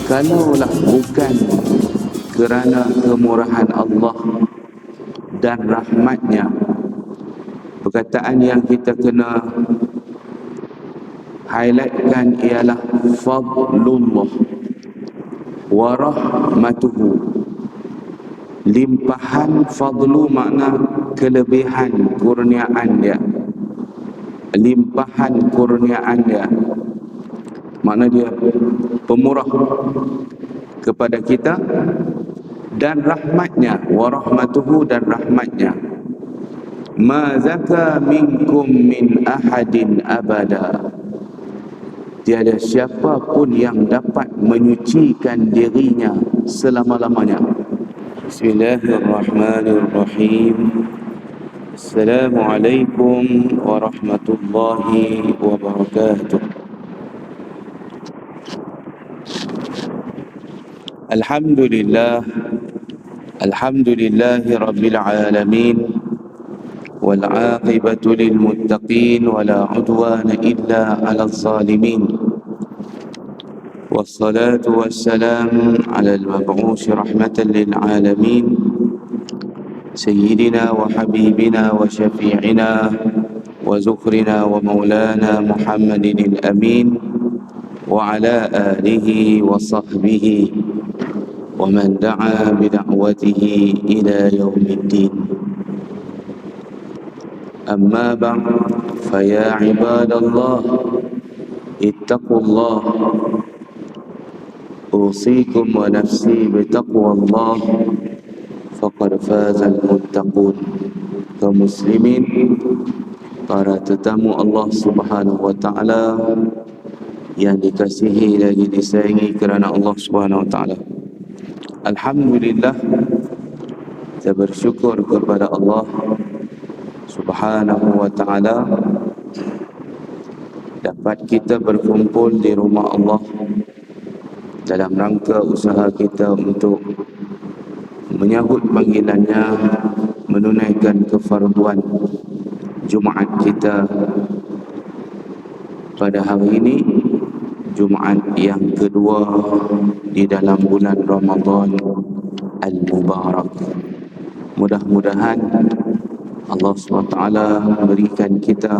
Kalaulah bukan kerana kemurahan Allah dan rahmatnya, perkataan yang kita kena highlightkan ialah fadlullah wa rahmatuhu. Limpahan fadlu makna kelebihan kurniaan dia, limpahan kurniaan dia, makna dia pemurah kepada kita, dan rahmatnya, wa rahmatuhu, dan rahmatnya. Ma zaka minkum min ahadin abada, tiada siapa pun yang dapat menyucikan dirinya selama-lamanya. Bismillahirrahmanirrahim. Assalamualaikum warahmatullahi wabarakatuh. Alhamdulillahi rabbil alamin, wal aqibatu lil muttaqin, wala udwana illa 'alal zalimin. Wassalatu wassalamu 'alal mab'uusi rahmatan lil alamin, sayyidina wa habibina wa syafi'ina wa zukhrina wa maulana Muhammadin al-amin, wa ala alihi wa sahbihi wa man da'a bida'watihi ila yaumiddin. Amma ba'd, fa ya ibadallah ittaqullah, usikum wa nafsi bitaqwallah, faqad fazal muttaqun. Kaum muslimin, para tetamu Allah Subhanahu wa taala yang dikasihi lagi disayangi kerana Allah Subhanahu wa taala, alhamdulillah, kita bersyukur kepada Allah Subhanahu wa taala dapat kita berkumpul di rumah Allah dalam rangka usaha kita untuk menyahut panggilannya, menunaikan kefarduan Jumaat kita pada hari ini, Jumaat yang kedua di dalam bulan Ramadan Al-Mubarak. Mudah-mudahan Allah SWT berikan kita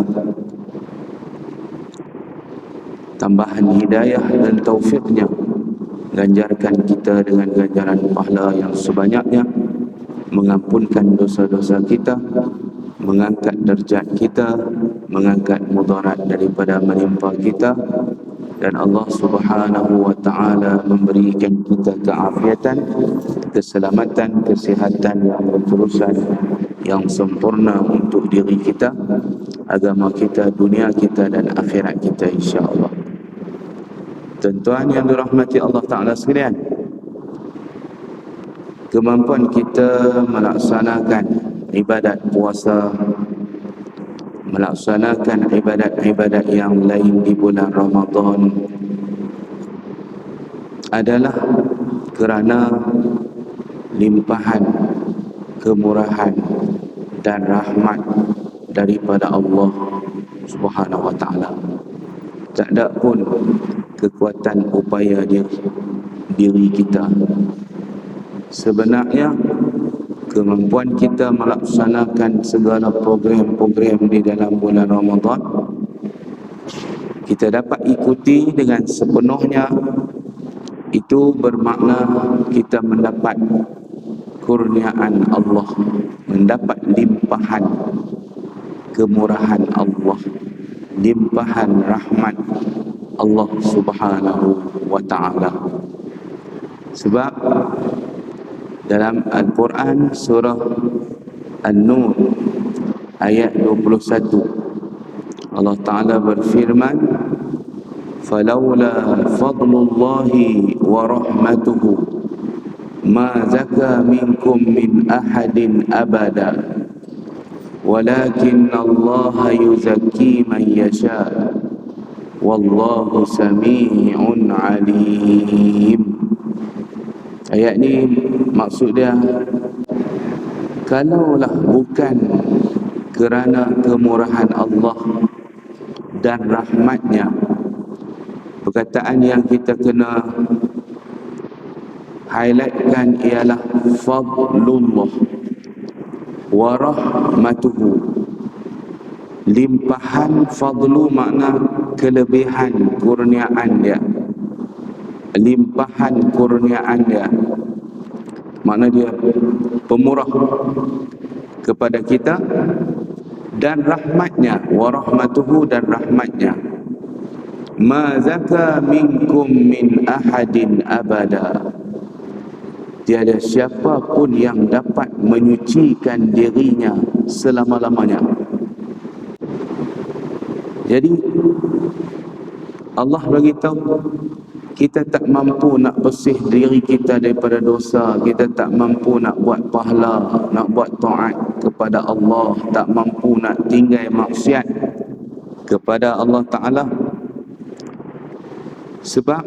tambahan hidayah dan taufiknya, ganjarkan kita dengan ganjaran pahala yang sebanyaknya, mengampunkan dosa-dosa kita, mengangkat derajat kita, mengangkat mudarat daripada menimpa kita, dan Allah Subhanahu wa taala memberikan kita keafiatan, keselamatan, kesihatan yang berterusan, yang sempurna untuk diri kita, agama kita, dunia kita, dan akhirat kita, insya-Allah. Tuan-tuan yang dirahmati Allah Ta'ala sekalian, kemampuan kita melaksanakan ibadat puasa, melaksanakan ibadat-ibadat yang lain di bulan Ramadan adalah kerana limpahan kemurahan dan rahmat daripada Allah Subhanahu wa taala. Tak ada pun kekuatan upaya diri kita. Sebenarnya kemampuan kita melaksanakan segala program-program di dalam bulan Ramadan, kita dapat ikuti dengan sepenuhnya, itu bermakna kita mendapat kurniaan Allah, mendapat limpahan kemurahan Allah, limpahan rahmat Allah Subhanahu wa ta'ala. Sebab dalam Al-Quran surah An-Nur ayat 21, Allah Ta'ala berfirman, "Falawla fadlullahi wa rahmatuhu ma zaka minkum min ahadin abada walakin Allah yuzakki man yasha wallahu sami'un alim." Ayat ni maksud dia, kalaulah bukan kerana kemurahan Allah dan rahmatnya, perkataan yang kita kena highlightkan ialah fadlullah wa rahmatuhu. Limpahan fadlu makna kelebihan kurniaan dia, limpahan kurniaan dia, makna dia pemurah kepada kita, dan rahmatnya, wa rahmatuhu, dan rahmatnya. Ma zaka minkum min ahadin abada. Tiada siapa pun yang dapat menyucikan dirinya selama-lamanya. Jadi Allah bagi tahu kita tak mampu nak bersih diri kita daripada dosa, kita tak mampu nak buat pahala, nak buat taat kepada Allah, tak mampu nak tinggal maksiat kepada Allah Ta'ala. Sebab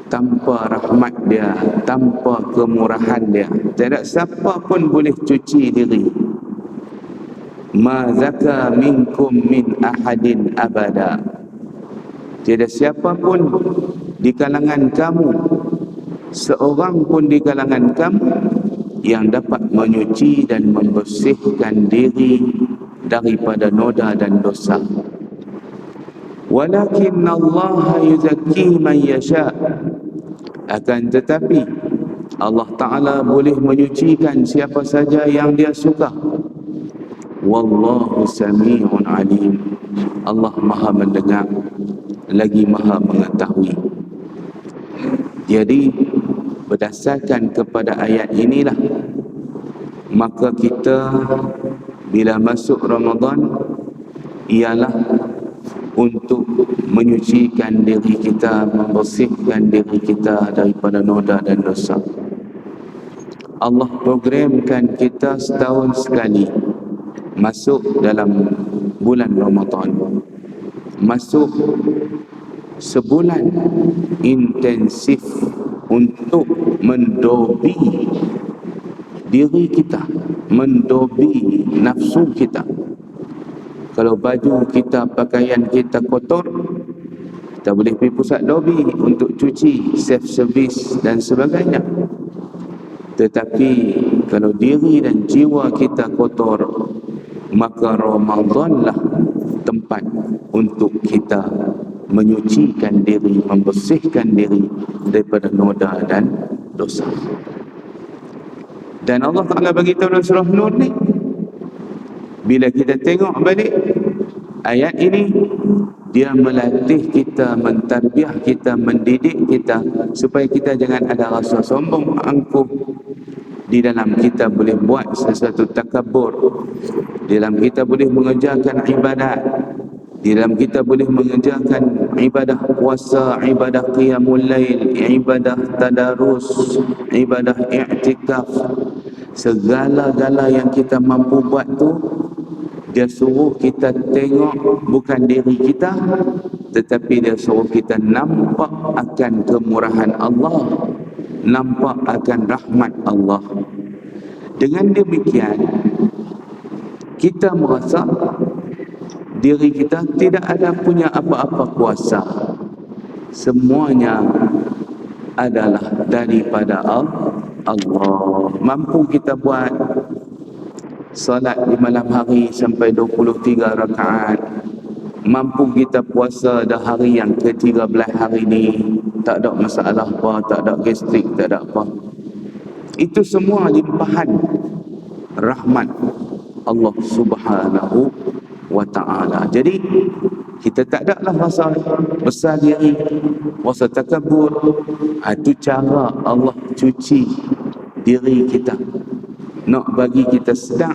tanpa rahmat dia, tanpa kemurahan dia, tidak siapa pun boleh cuci diri. Ma zaka minkum min ahadin abada. Tiada siapa pun di kalangan kamu, seorang pun di kalangan kamu yang dapat menyuci dan membersihkan diri daripada noda dan dosa. Walakin Allah yuzakki man yasha. Akan tetapi Allah Ta'ala boleh menyucikan siapa saja yang dia suka. Wallahu sami'un alim. Allah maha mendengar lagi maha mengetahui. Jadi berdasarkan kepada ayat inilah, maka kita bila masuk Ramadan ialah untuk menyucikan diri kita, membersihkan diri kita daripada noda dan dosa. Allah programkan kita setahun sekali masuk dalam bulan Ramadan, masuk sebulan intensif untuk mendobi diri kita, mendobi nafsu kita. Kalau baju kita, pakaian kita kotor, kita boleh pergi pusat dobi untuk cuci, self service dan sebagainya. Tetapi kalau diri dan jiwa kita kotor, maka Ramadanlah tempat untuk kita menyucikan diri, membersihkan diri daripada noda dan dosa. Dan Allah Ta'ala bagi tahu dalam surah Nur ni, bila kita tengok balik ayat ini, dia melatih kita, mentarbiah kita, mendidik kita supaya kita jangan ada rasa sombong, angkuh. Di dalam kita boleh buat sesuatu takabur, di dalam kita boleh mengerjakan ibadat, di dalam kita boleh mengerjakan ibadah puasa, ibadah qiyamul lail, ibadah tadarus, ibadah i'tikaf. Segala-gala yang kita mampu buat tu, dia suruh kita tengok bukan diri kita, tetapi dia suruh kita nampak akan kemurahan Allah, nampak akan rahmat Allah. Dengan demikian, kita merasa diri kita tidak ada punya apa-apa kuasa. Semuanya adalah daripada Allah. Mampu kita buat salat di malam hari sampai 23 rakaat. Mampu kita puasa dah hari yang ke-13 hari ni, tak ada masalah apa, tak ada gastrik, tak ada apa. Itu semua limpahan rahmat Allah Subhanahu wa ta'ala. Jadi kita tak ada lah rasa besar diri, rasa takabur. Itu cara Allah cuci diri kita, nak bagi kita sedar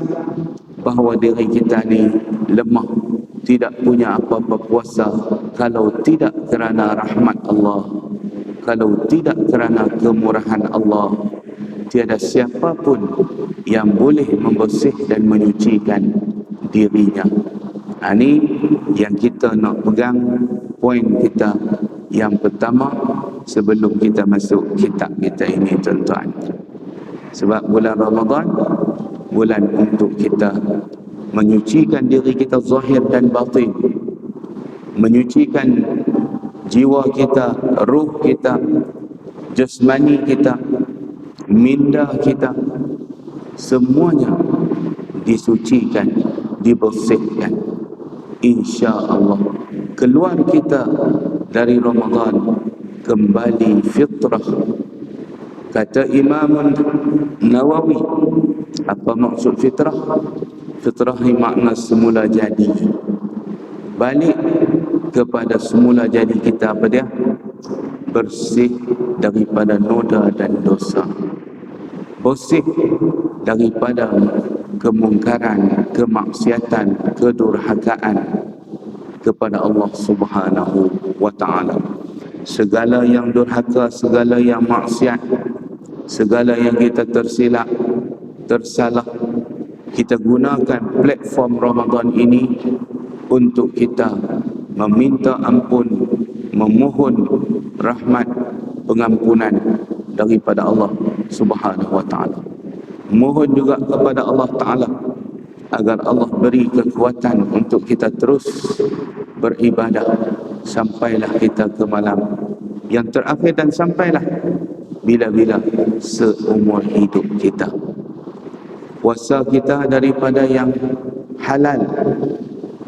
bahawa diri kita ni lemah, tidak punya apa-apa kuasa. Kalau tidak kerana rahmat Allah, kalau tidak kerana kemurahan Allah, tiada siapa pun yang boleh membersih dan menyucikan dirinya. Ini yang kita nak pegang, poin kita yang pertama sebelum kita masuk kitab kita ini, tuan-tuan. Sebab bulan Ramadan, bulan untuk kita menyucikan diri kita zahir dan batin, menyucikan jiwa kita, ruh kita, jasmani kita, minda kita, semuanya disucikan, dibersihkan. InsyaAllah keluar kita dari Ramadan kembali fitrah. Kata Imam Nawawi, apa maksud fitrah? Fitrah ni makna semula jadi, balik kepada semula jadi kita. Apa dia? Bersih daripada noda dan dosa, bersih daripada kemungkaran, kemaksiatan, kedurhakaan kepada Allah Subhanahu wa ta'ala. Segala yang durhaka, segala yang maksiat, segala yang kita tersilap, tersalah, kita gunakan platform Ramadan ini untuk kita meminta ampun, memohon rahmat, pengampunan daripada Allah Subhanahu wa ta'ala. Mohon juga kepada Allah Ta'ala agar Allah beri kekuatan untuk kita terus beribadah sampailah kita ke malam yang terakhir, dan sampailah bila-bila seumur hidup kita. Puasa kita daripada yang halal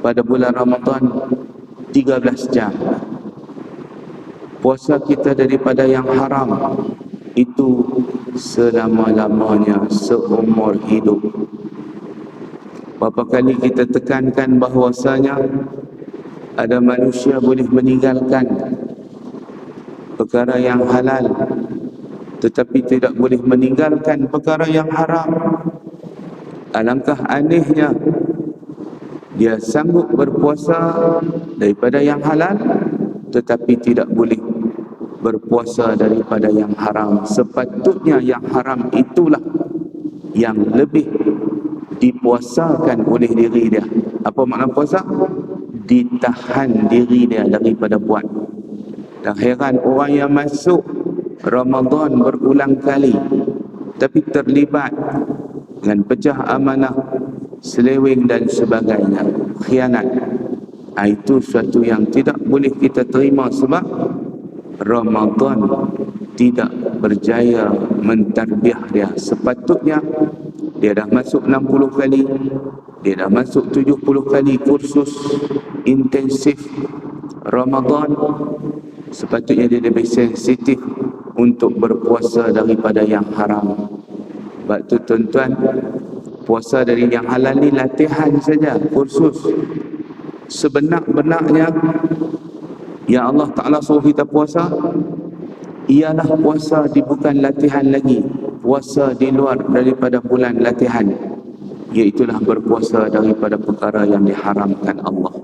pada bulan Ramadan 13 jam. Puasa kita daripada yang haram itu selama-lamanya, seumur hidup. Berapa kali kita tekankan bahawasanya ada manusia boleh meninggalkan perkara yang halal, tetapi tidak boleh meninggalkan perkara yang haram. Alangkah anehnya, dia sanggup berpuasa daripada yang halal, tetapi tidak boleh berpuasa daripada yang haram. Sepatutnya yang haram itulah yang lebih dipuasakan oleh diri dia. Apa makna puasa? Ditahan diri dia daripada buat. Dan heran orang yang masuk Ramadan berulang kali tapi terlibat dengan pecah amanah, seleweng dan sebagainya, khianat. Itu suatu yang tidak boleh kita terima, sebab Ramadan tidak berjaya mentarbiah dia. Sepatutnya dia dah masuk 60 kali, dia dah masuk 70 kali kursus intensif Ramadan, sepatutnya dia lebih sensitif untuk berpuasa daripada yang haram. Sebab tu tuan-tuan, puasa dari yang halal ni latihan saja, kursus. Sebenar-benarnya yang Allah Ta'ala suruh kita puasa ialah puasa di bukan latihan lagi, puasa di luar daripada bulan latihan, iaitulah berpuasa daripada perkara yang diharamkan Allah.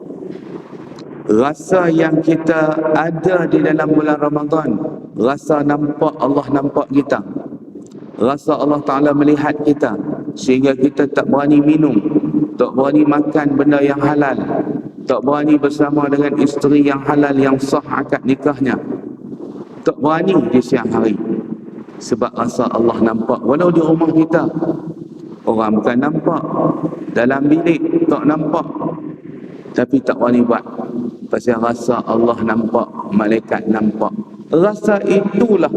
Rasa yang kita ada di dalam bulan Ramadan, rasa nampak Allah nampak kita, rasa Allah Ta'ala melihat kita, sehingga kita tak berani minum, tak berani makan benda yang halal, tak berani bersama dengan isteri yang halal yang sah akad nikahnya, tak berani di siang hari. Sebab rasa Allah nampak. Walau di rumah kita, orang bukan nampak, dalam bilik tak nampak, tapi tak berani buat. Pasal rasa Allah nampak, malaikat nampak. Rasa itulah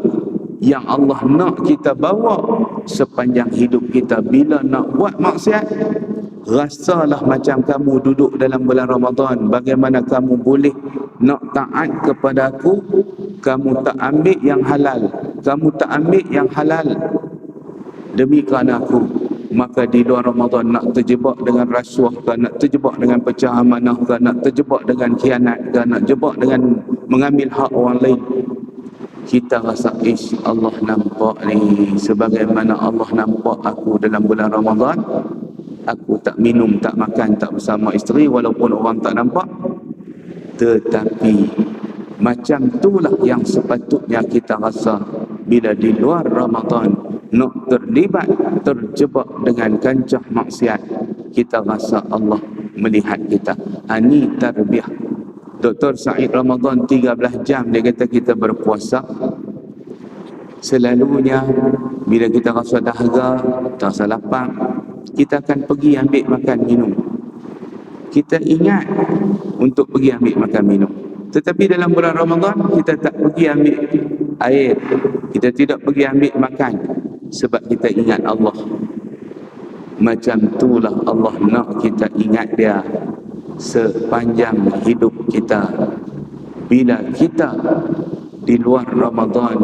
yang Allah nak kita bawa sepanjang hidup kita. Bila nak buat maksiat, rasalah macam kamu duduk dalam bulan Ramadan, bagaimana kamu boleh nak taat kepada aku, kamu tak ambil yang halal, kamu tak ambil yang halal demi kerana aku. Maka di luar Ramadan nak terjebak dengan rasuah ke, nak terjebak dengan pecah amanah ke, nak terjebak dengan khianat ke, nak terjebak dengan mengambil hak orang lain, kita rasa Allah nampak ni. Sebagaimana Allah nampak aku dalam bulan Ramadan, aku tak minum, tak makan, tak bersama isteri, walaupun orang tak nampak. Tetapi macam itulah yang sepatutnya kita rasa bila di luar Ramadan nak terlibat, terjebak dengan kancah maksiat, kita rasa Allah melihat kita. Ini tarbiyah. Dr. Said Ramadan 13 jam dia kata kita berpuasa. Selalunya bila kita rasa dahaga, terasa lapar, kita akan pergi ambil makan minum. Kita ingat untuk pergi ambil makan minum. Tetapi dalam bulan Ramadan kita tak pergi ambil air, Kita tidak pergi ambil makan sebab kita ingat Allah. Macam itulah Allah nak kita ingat dia sepanjang hidup kita. Bila kita di luar Ramadan,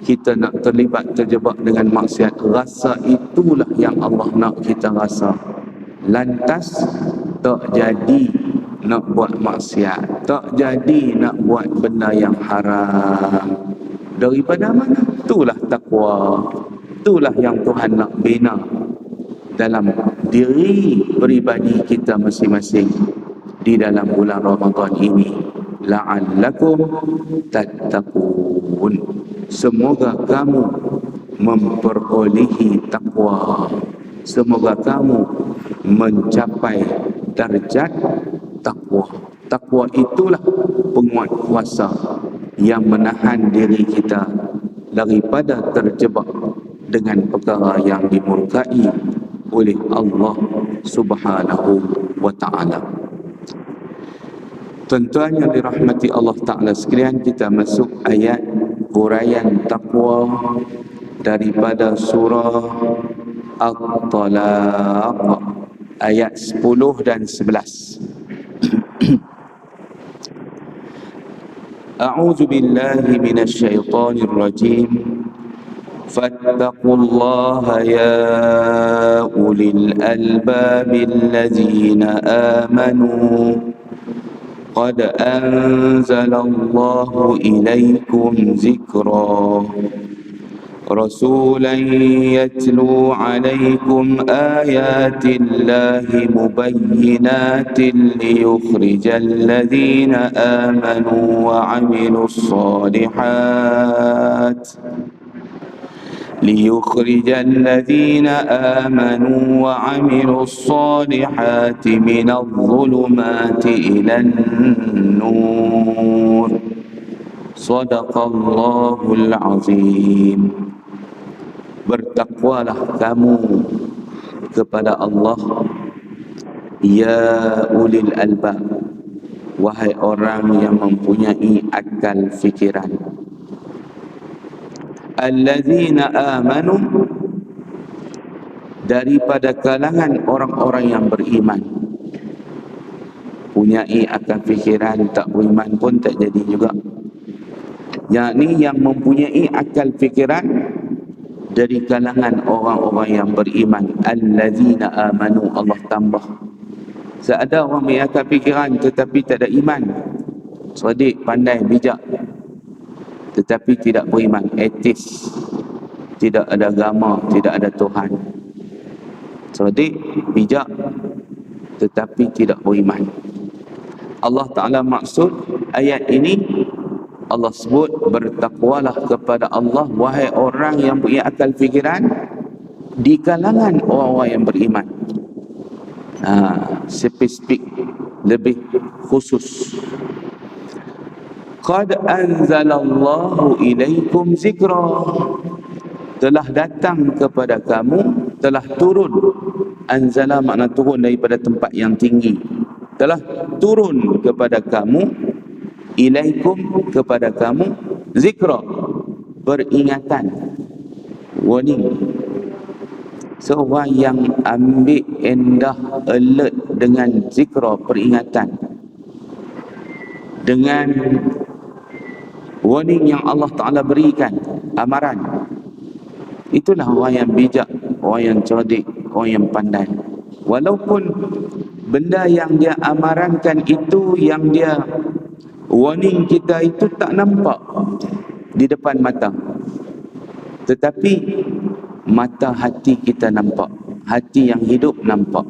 kita nak terjebak dengan maksiat, rasa itulah yang Allah nak kita rasa. Lantas tak jadi nak buat maksiat, tak jadi nak buat benda yang haram. Daripada mana? Itulah takwa. Itulah yang Tuhan nak bina dalam diri peribadi kita masing-masing di dalam bulan Ramadan ini. La'allakum tattaqun. Semoga kamu memperolehi takwa. Semoga kamu mencapai darjat takwa. Takwa itulah penguat kuasa yang menahan diri kita daripada terjebak dengan perkara yang dimurkai oleh Allah Subhanahu wa ta'ala. Tuan-tuan yang dirahmati Allah Ta'ala sekalian, kita masuk ayat huraian takwa daripada surah At-Talaq ayat 10 dan 11. A'udzu billahi minasy syaithanir rajim. Fattaqullaha ya ulil albabil ladzina amanu qad anzalallahu ilaikum zikra rasulan yatlu alaikum ayatillahi mubayyinatin liyukhrijal ladzina amanu wa 'amilus solihat ليخرج الذين آمنوا وعملوا الصالحات من الظلمات إلى النور صدق الله العظيم. Bertakwalah kamu kepada Allah, ya ulil albab, wahai orang yang mempunyai akal fikiran. Allazina amanu, daripada kalangan orang-orang yang beriman. Punyai akal fikiran, tak beriman pun tak jadi juga. Yakni yang mempunyai akal fikiran dari kalangan orang-orang yang beriman. Allazina amanu, Allah tambah. Seada orang punya akal fikiran tetapi tak ada iman, cerdik, pandai, bijak, tetapi tidak beriman, etis, tidak ada agama, tidak ada Tuhan. Cerdik, bijak, tetapi tidak beriman. Allah Ta'ala maksud ayat ini, Allah sebut bertakwalah kepada Allah wahai orang yang punya akal fikiran di kalangan orang-orang yang beriman. Spesifik, lebih khusus. Qad anzalallahu ilaikum zikra, telah datang kepada kamu, telah turun. Anzala makna turun daripada tempat yang tinggi. Telah turun kepada kamu, ilaikum kepada kamu, zikra, peringatan, warning. Seorang yang ambil endah, alert dengan zikra, peringatan, dengan warning yang Allah Ta'ala berikan, amaran, itulah orang yang bijak, orang yang cerdik, orang yang pandai. Walaupun benda yang dia amarankan itu, yang dia warning kita itu tak nampak di depan mata, tetapi mata hati kita nampak, hati yang hidup nampak.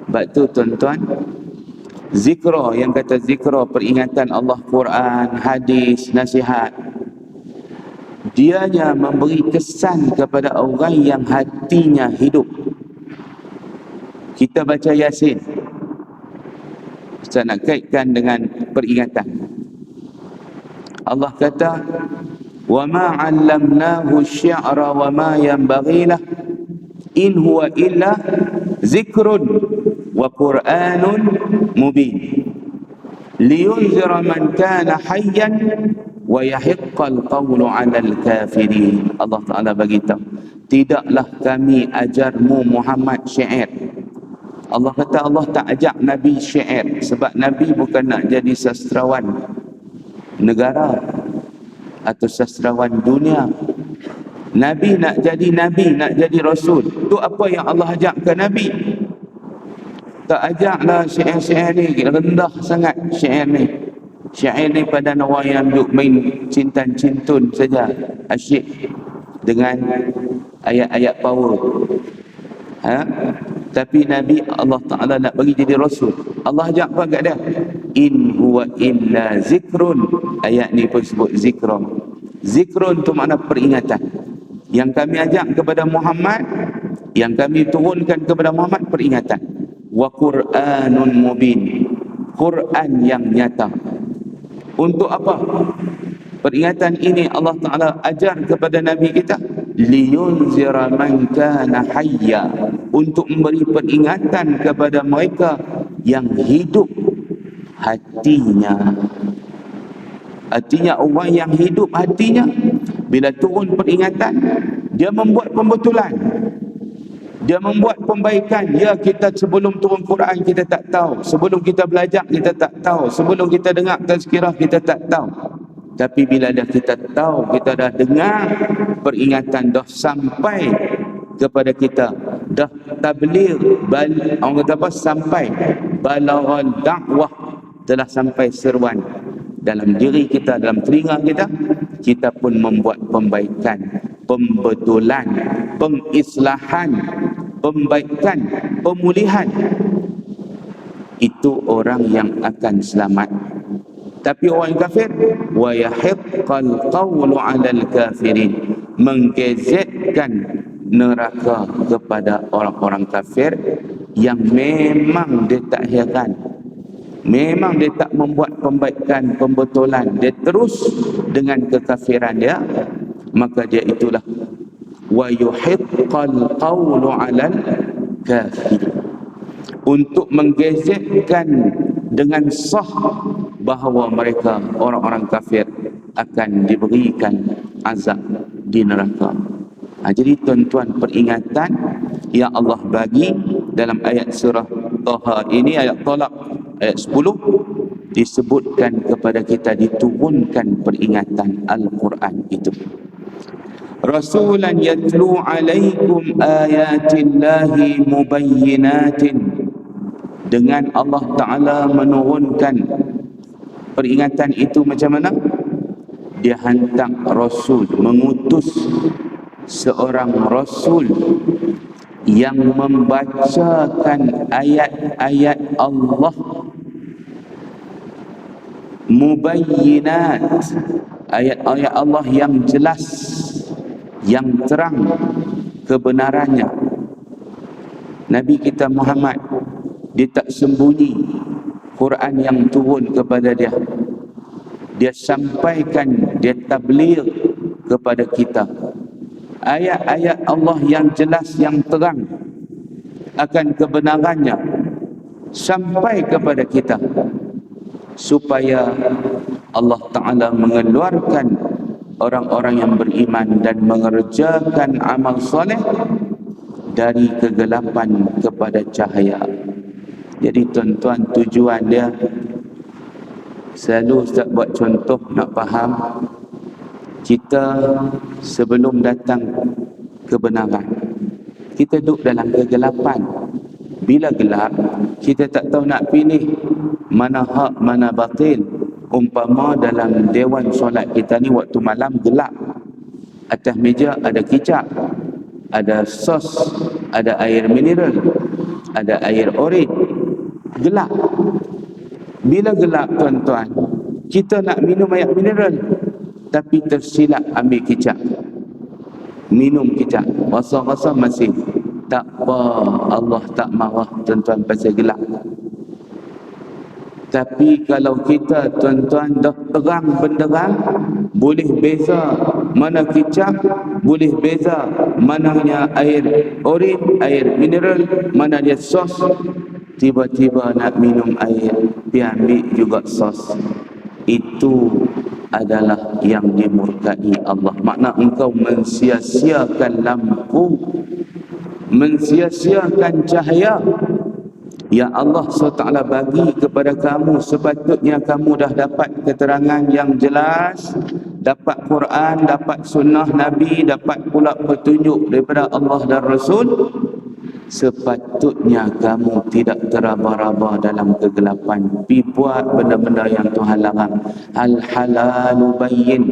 Sebab tu tuan-tuan, zikra, yang kata zikra, peringatan Allah, Quran, hadis, nasihat, dianya memberi kesan kepada orang yang hatinya hidup. Kita baca Yasin, saya nak kaitkan dengan peringatan. Allah kata, wa ma 'allamnahu asy-syi'ra wa ma yanbaghi lah in huwa illa zikrun wa qur'anun mubin liyunzira man kana hayyan wa yahiqqal qawlu 'alal kafirin. Allah Taala bagi tahu, tidaklah kami ajarmu Muhammad syair. Allah kata Allah tak ajak Nabi syair sebab Nabi bukan nak jadi sastrawan negara atau sastrawan dunia. Nabi nak jadi rasul. Tu apa yang Allah ajak ke Nabi. Tak ajaklah syair-syair ni, rendah sangat syair ni. Syair ni pada orang yang duk main cintan-cintun saja, asyik dengan ayat-ayat power. Tapi Nabi Allah Ta'ala nak bagi jadi rasul. Allah ajak apa kat dia? In huwa illa zikrun. Ayat ni pun sebut zikrun. Zikrun tu makna peringatan. Yang kami ajak kepada Muhammad, yang kami turunkan kepada Muhammad, peringatan. Wa Qur'anun mubin. Quran yang nyata. Untuk apa? Peringatan ini Allah Ta'ala ajar kepada Nabi kita, liyunzira man kana hayya, untuk memberi peringatan kepada mereka yang hidup hatinya. Artinya orang yang hidup hatinya, bila turun peringatan, dia membuat pembetulan, dia membuat pembaikan. Ya, kita sebelum turun Quran kita tak tahu, sebelum kita belajar kita tak tahu, sebelum kita dengar tazkirah kita tak tahu. Tapi bila dah kita tahu, kita dah dengar peringatan, dah sampai kepada kita, dah tabligh, orang kata apa, sampai balaghan dakwah, telah sampai seruan dalam diri kita, dalam telinga kita, kita pun membuat pembaikan, pembetulan, pengislahan, pembaikan, pemulihan. Itu orang yang akan selamat. Tapi orang kafir, wa yahiqqal qawlu 'alal kafirin, menggezetkan neraka kepada orang-orang kafir yang memang dia tak heran, memang dia tak membuat pembaikan, pembetulan, dia terus dengan kekafiran dia, maka dia itulah wa yuhiqqal qawlu 'alal kafirin, untuk menggezetkan dengan sah bahawa mereka orang-orang kafir akan diberikan azab di neraka. Jadi tuan-tuan, peringatan yang Allah bagi dalam ayat surah Taha ini, ayat Talaq ayat 10, disebutkan kepada kita diturunkan peringatan Al-Quran itu. Rasulan yatlu alaikum ayatillahi mubayyinatin. Dengan Allah Ta'ala menurunkan peringatan itu macam mana? Dia hantar Rasul, mengutus seorang Rasul yang membacakan ayat-ayat Allah, mubayyinat, ayat-ayat Allah yang jelas, yang terang kebenarannya. Nabi kita Muhammad, dia tak sembunyi Quran yang turun kepada dia. Dia sampaikan, dia tabligh kepada kita ayat-ayat Allah yang jelas, yang terang akan kebenarannya, sampai kepada kita, supaya Allah Ta'ala mengeluarkan orang-orang yang beriman dan mengerjakan amal soleh dari kegelapan kepada cahaya. Jadi tuan-tuan, tujuan dia, selalu Ustaz buat contoh nak faham, kita sebelum datang kebenaran, kita duduk dalam kegelapan. Bila gelap, kita tak tahu nak pilih mana hak, mana batil. Umpama dalam dewan solat kita ni, waktu malam gelap, atas meja ada kicap, ada sos, ada air mineral, ada air orange, gelap. Bila gelap tuan-tuan, kita nak minum air mineral, tapi tersilap ambil kicap, minum kicap, rasa-rasa masih tak apa. Allah tak marah tuan-tuan pasal gelap. Tapi kalau kita tuan-tuan dah terang benderang, boleh beza mana kicap, boleh beza mananya air orange, air mineral, mana dia sos, tiba-tiba nak minum air, dia ambil juga sos. Itu adalah yang dimurkai Allah. Makna engkau mensia-siakan lampu, mensia-siakan cahaya yang Allah SWT bagi kepada kamu. Sepatutnya kamu dah dapat keterangan yang jelas, dapat Quran, dapat sunnah Nabi, dapat pula petunjuk daripada Allah dan Rasul. Sepatutnya kamu tidak teraba-raba dalam kegelapan, pi buat benda-benda yang Tuhan larang. Al-halalu bayyin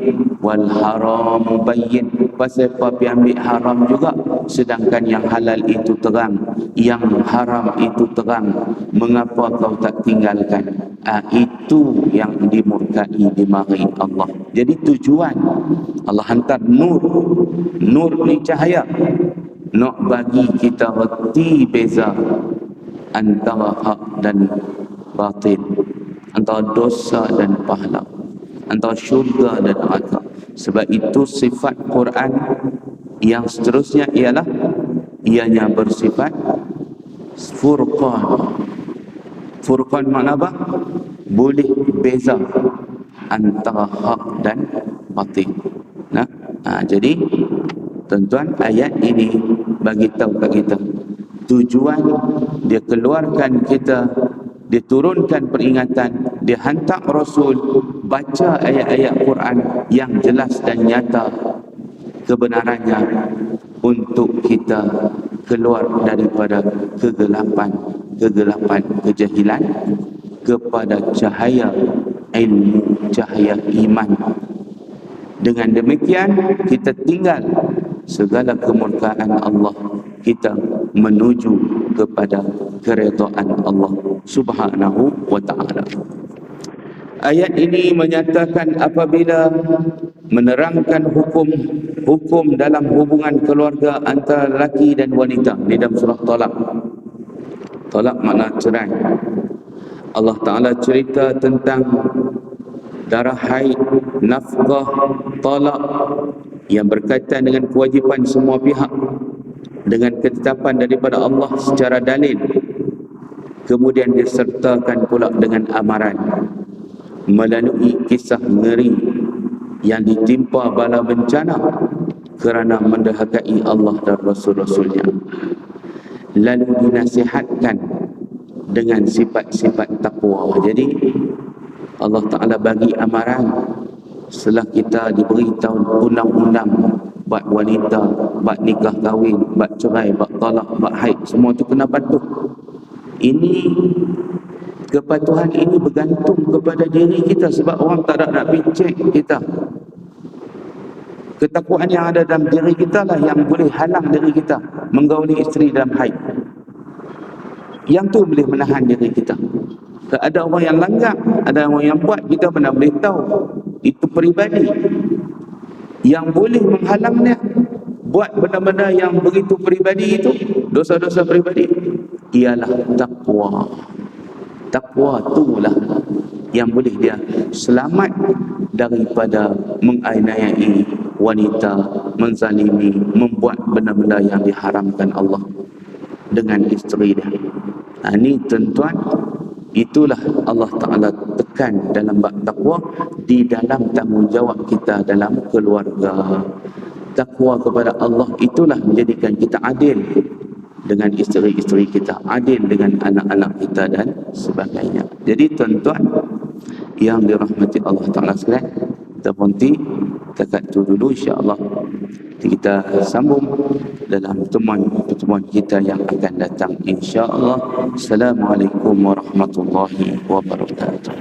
wal haramu bayyin. Pasal apa pi ambil haram juga, sedangkan yang halal itu terang, yang haram itu terang. Mengapa kau tak tinggalkan? Itu yang dimurkai, dimarahi Allah. Jadi tujuan Allah hantar nur. Nur ni cahaya, nak bagi kita reti beza antara hak dan batin, antara dosa dan pahala, antara syurga dan neraka. Sebab itu sifat Quran yang seterusnya ialah ianya bersifat furqan. Furqan makna apa? Boleh beza antara hak dan batin. Jadi tuan-tuan, ayat ini bagi tahu kat kita tujuan dia keluarkan kita, dia turunkan peringatan, dia hantar Rasul baca ayat-ayat Quran yang jelas dan nyata kebenarannya untuk kita keluar daripada kegelapan kejahilan kepada cahaya ilmu, cahaya iman. Dengan demikian kita tinggal segala kemurkaan Allah, kita menuju kepada keredaan Allah Subhanahu wa ta'ala. Ayat ini menyatakan apabila menerangkan hukum dalam hubungan keluarga antara lelaki dan wanita di dalam surah Talaq. Talaq makna cerai. Allah Ta'ala cerita tentang darah haid, nafkah, talak yang berkaitan dengan kewajipan semua pihak dengan ketetapan daripada Allah secara dalil. Kemudian disertakan pula dengan amaran melalui kisah ngeri yang ditimpa bala bencana kerana mendurhakai Allah dan Rasul-Rasulnya. Lalu dinasihatkan dengan sifat-sifat taqwa. Jadi Allah Ta'ala bagi amaran setelah kita diberi tahu undang-undang bab wanita, bab nikah kahwin, bab cerai, bab talak, bab haid, semua tu kena patuh. Ini kepatuhan ini bergantung kepada diri kita, sebab orang tak ada nak pergi cek kita. Ketakwaan yang ada dalam diri kita lah yang boleh halang diri kita menggauli isteri dalam haid. Yang tu boleh menahan diri kita. Ada orang yang langgar, ada orang yang buat, kita mana boleh tahu. Itu peribadi. Yang boleh menghalangnya buat benda-benda yang begitu peribadi itu, dosa-dosa peribadi, ialah takwa. Takwa itulah yang boleh dia selamat daripada menganiayai wanita, menzalimi, membuat benda-benda yang diharamkan Allah dengan isteri dia. Ini tuan-tuan, itulah Allah Ta'ala tekan dalam bab takwa di dalam tanggungjawab kita dalam keluarga. Takwa kepada Allah itulah menjadikan kita adil dengan isteri-isteri kita, adil dengan anak-anak kita dan sebagainya. Jadi tuan-tuan yang dirahmati Allah Ta'ala sekalian, kita berhenti dekat itu dulu, insya-Allah kita sambung dalam pertemuan kita yang akan datang, insya-Allah. Assalamualaikum warahmatullahi wabarakatuh.